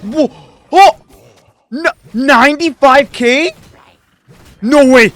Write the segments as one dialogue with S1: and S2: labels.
S1: Whoa! Oh! 95k? No way!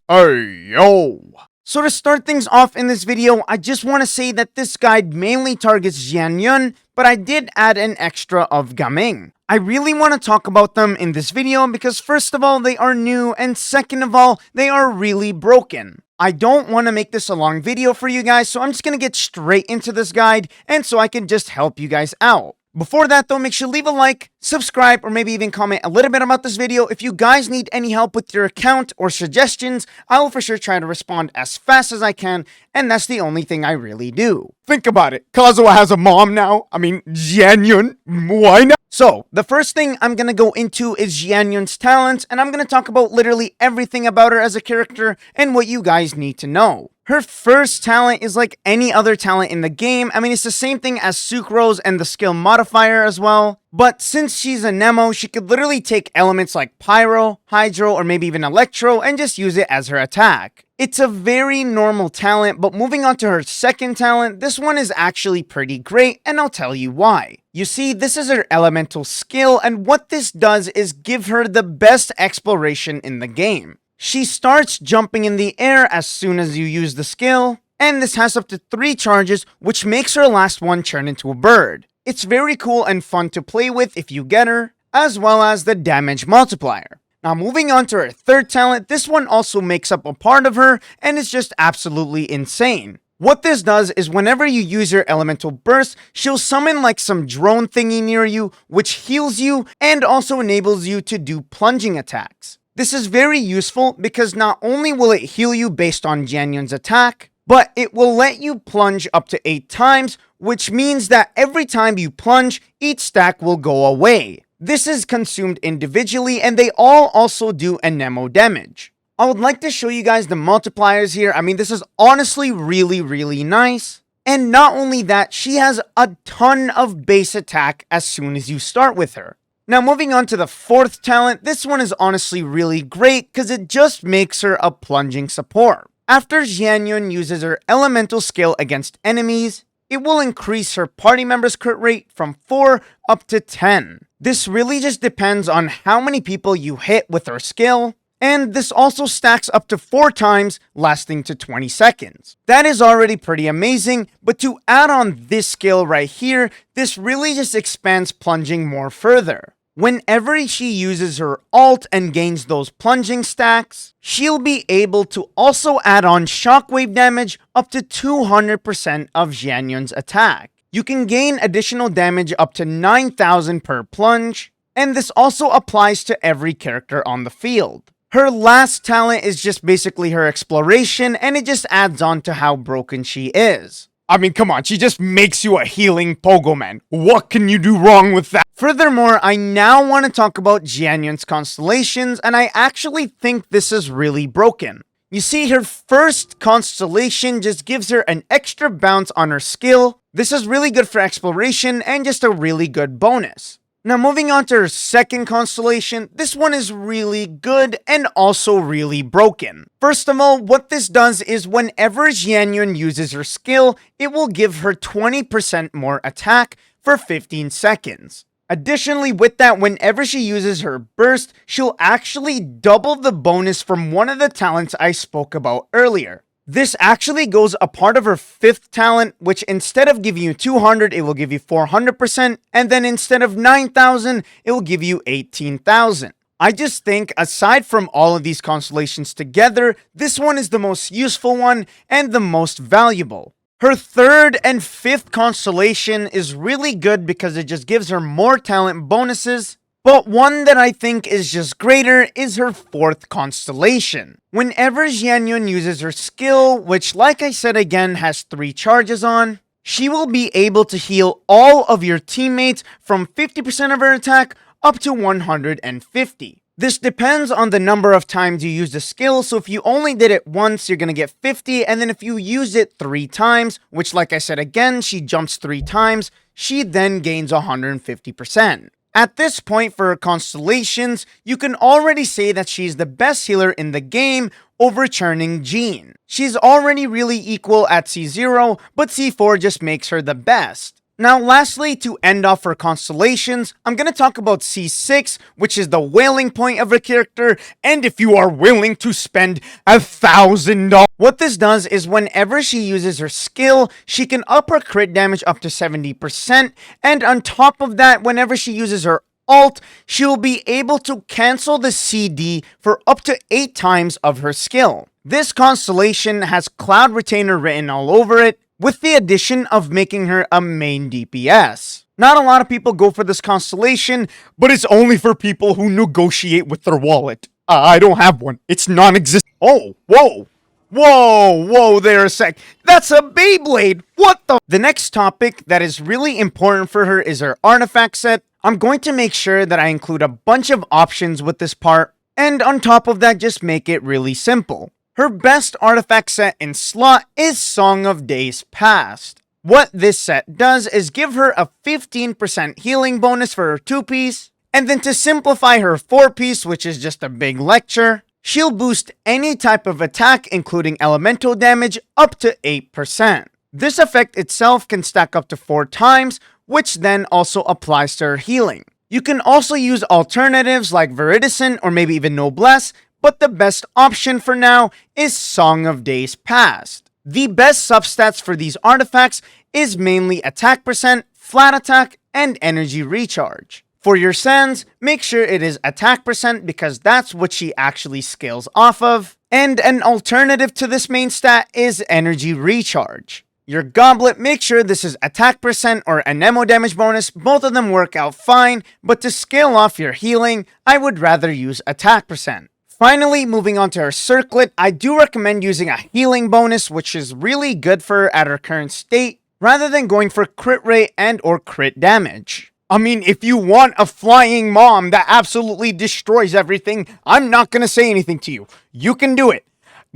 S1: Hey, yo! So to start things off in this video, I just want to say that this guide mainly targets XIANYUN, but I did add an extra of Gaming. I really want to talk about them in this video because first of all, they are new, and second of all, they are really broken. I don't want to make this a long video for you guys, so I'm just going to get straight into this guide, and so I can just help you guys out. Before that though, make sure to leave a like, subscribe, or maybe even comment a little bit about this video. If you guys need any help with your account or suggestions, I will for sure try to respond as fast as I can, and that's the only thing I really do. Think about it, Kazuha has a mom now. I mean, XIANYUN, why not? So, the first thing I'm gonna go into is XIANYUN's talents, and I'm gonna talk about literally everything about her as a character and what you guys need to know. Her first talent is like any other talent in the game. I mean, it's the same thing as Sxyrax and the skill modifier as well. But since she's a Nemo, she could literally take elements like Pyro, Hydro, or maybe even Electro and just use it as her attack. It's a very normal talent, but moving on to her second talent, this one is actually pretty great, and I'll tell you why. You see, this is her elemental skill, and what this does is give her the best exploration in the game. She starts jumping in the air as soon as you use the skill, and this has up to 3 charges, which makes her last one turn into a bird. It's very cool and fun to play with if you get her, as well as the damage multiplier. Now moving on to her third talent, this one also makes up a part of her, and it's just absolutely insane. What this does is whenever you use your elemental burst, she'll summon like some drone thingy near you, which heals you, and also enables you to do plunging attacks. This is very useful because not only will it heal you based on XIANYUN's attack, but it will let you plunge up to 8 times, which means that every time you plunge, each stack will go away. This is consumed individually, and they all also do Nemo damage. I would like to show you guys the multipliers here. I mean, this is honestly really nice. And not only that, she has a ton of base attack as soon as you start with her. Now moving on to the fourth talent, this one is honestly really great because it just makes her a plunging support. After XIANYUN uses her elemental skill against enemies, it will increase her party members' crit rate from 4 up to 10. This really just depends on how many people you hit with her skill, and this also stacks up to 4 times, lasting to 20 seconds. That is already pretty amazing, but to add on this skill right here, this really just expands plunging more further. Whenever she uses her ult and gains those plunging stacks, she'll be able to also add on shockwave damage up to 200% of XIANYUN's attack. You can gain additional damage up to 9,000 per plunge, and this also applies to every character on the field. Her last talent is just basically her exploration, and it just adds on to how broken she is. I mean, come on, she just makes you a healing Pogoman. What can you do wrong with that? Furthermore, I now want to talk about XIANYUN's Constellations, and I actually think this is really broken. You see, her first constellation just gives her an extra bounce on her skill. This is really good for exploration and just a really good bonus. Now moving on to her second constellation, this one is really good and also really broken. First of all, what this does is whenever XIANYUN uses her skill, it will give her 20% more attack for 15 seconds. Additionally, with that, whenever she uses her burst, she'll actually double the bonus from one of the talents I spoke about earlier. This actually goes a part of her fifth talent, which instead of giving you 200, it will give you 400%, and then instead of 9,000, it will give you 18,000. I just think, aside from all of these constellations together, this one is the most useful one and the most valuable. Her third and fifth constellation is really good because it just gives her more talent bonuses, but one that I think is just greater is her fourth constellation. Whenever XIANYUN uses her skill, which like I said again has 3 charges on, she will be able to heal all of your teammates from 50% of her attack up to 150. This depends on the number of times you use the skill, so if you only did it once, you're gonna get 50, and then if you use it 3 times, which like I said again, she jumps 3 times, she then gains 150%. At this point for her constellations, you can already say that she's the best healer in the game, overturning Jean. She's already really equal at C0, but C4 just makes her the best. Now lastly, to end off for Constellations, I'm gonna talk about C6, which is the wailing point of a character, and if you are willing to spend $1,000. What this does is whenever she uses her skill, she can up her crit damage up to 70%, and on top of that, whenever she uses her alt, she will be able to cancel the CD for up to 8 times of her skill. This constellation has Cloud Retainer written all over it, with the addition of making her a main DPS. Not a lot of people go for this constellation, but it's only for people who negotiate with their wallet. I don't have one. It's non-existent. Oh, whoa. Whoa there a sec. That's a Beyblade. What the? The next topic that is really important for her is her artifact set. I'm going to make sure that I include a bunch of options with this part, and on top of that, just make it really simple. Her best artifact set in slot is Song of Days Past. What this set does is give her a 15% healing bonus for her 2-piece, and then to simplify her 4-piece, which is just a big lecture, she'll boost any type of attack, including elemental damage, up to 8%. This effect itself can stack up to 4 times, which then also applies to her healing. You can also use alternatives like Viridescent or maybe even Noblesse, but the best option for now is Song of Days Past. The best substats for these artifacts is mainly attack percent, flat attack, and energy recharge. For your Sans, make sure it is attack percent because that's what she actually scales off of, and an alternative to this main stat is energy recharge. Your Goblet, make sure this is attack percent or anemo damage bonus, both of them work out fine, but to scale off your healing, I would rather use attack percent. Finally, moving on to her circlet, I do recommend using a healing bonus, which is really good for her at her current state, rather than going for crit rate and or crit damage. I mean, if you want a flying mom that absolutely destroys everything, I'm not gonna say anything to you. You can do it.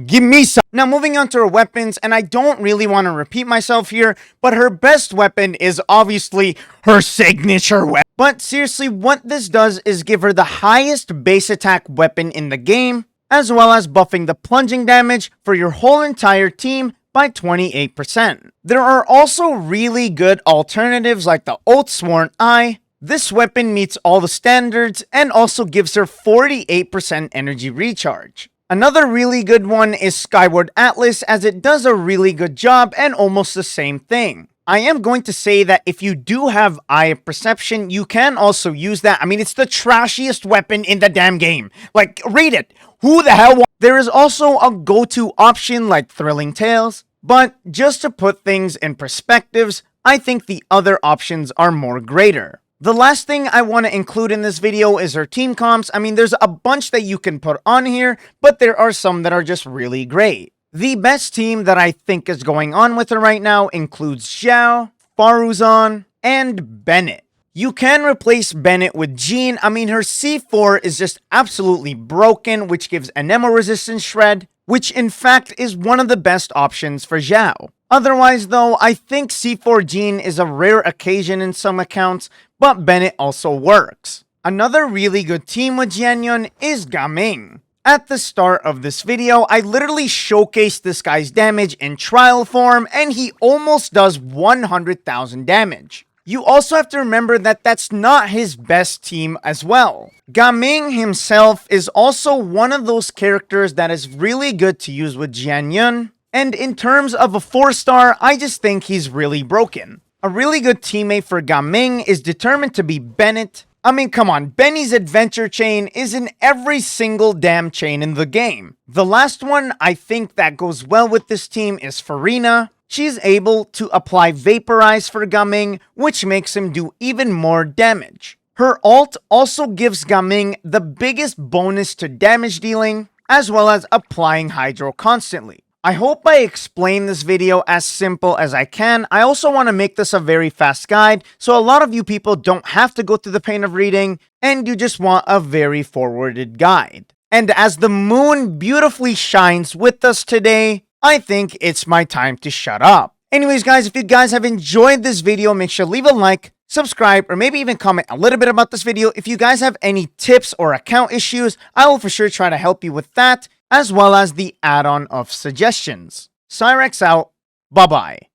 S1: Give me some. Now moving on to her weapons, and I don't really want to repeat myself here, but her best weapon is obviously her signature weapon. But seriously, what this does is give her the highest base attack weapon in the game, as well as buffing the plunging damage for your whole entire team by 28%. There are also really good alternatives like the Oathsworn Eye. This weapon meets all the standards and also gives her 48% energy recharge. Another really good one is Skyward Atlas, as it does a really good job and almost the same thing. I am going to say that if you do have Eye of Perception, you can also use that. I mean, it's the trashiest weapon in the damn game. Like, read it. Who the hell There is also a go-to option like Thrilling Tales, but just to put things in perspectives, I think the other options are more greater. The last thing I want to include in this video is her team comps. I mean, there's a bunch that you can put on here, but there are some that are just really great. The best team that I think is going on with her right now includes Xiao, Faruzan, and Bennett. You can replace Bennett with Jean. I mean, her C4 is just absolutely broken, which gives Anemo Resistance Shred, which in fact is one of the best options for Xiao. Otherwise though, I think C4 Jean is a rare occasion in some accounts, but Bennett also works. Another really good team with XIANYUN is Gaming. At the start of this video, I literally showcased this guy's damage in trial form, and he almost does 100,000 damage. You also have to remember that that's not his best team as well. Gaming himself is also one of those characters that is really good to use with XIANYUN, and in terms of a 4-star, I just think he's really broken. A really good teammate for Gaming is determined to be Bennett. I mean, come on, Benny's adventure chain is in every single damn chain in the game. The last one I think that goes well with this team is Farina. She's able to apply Vaporize for Gaming, which makes him do even more damage. Her ult also gives Gaming the biggest bonus to damage dealing, as well as applying Hydro constantly. I hope I explained this video as simple as I can. I also want to make this a very fast guide, so a lot of you people don't have to go through the pain of reading, and you just want a very forwarded guide. And as the moon beautifully shines with us today, I think it's my time to shut up. Anyways guys, if you guys have enjoyed this video, make sure to leave a like, subscribe, or maybe even comment a little bit about this video. If you guys have any tips or account issues, I will for sure try to help you with that, as well as the add-on of suggestions. Sxyrax out. Bye-bye.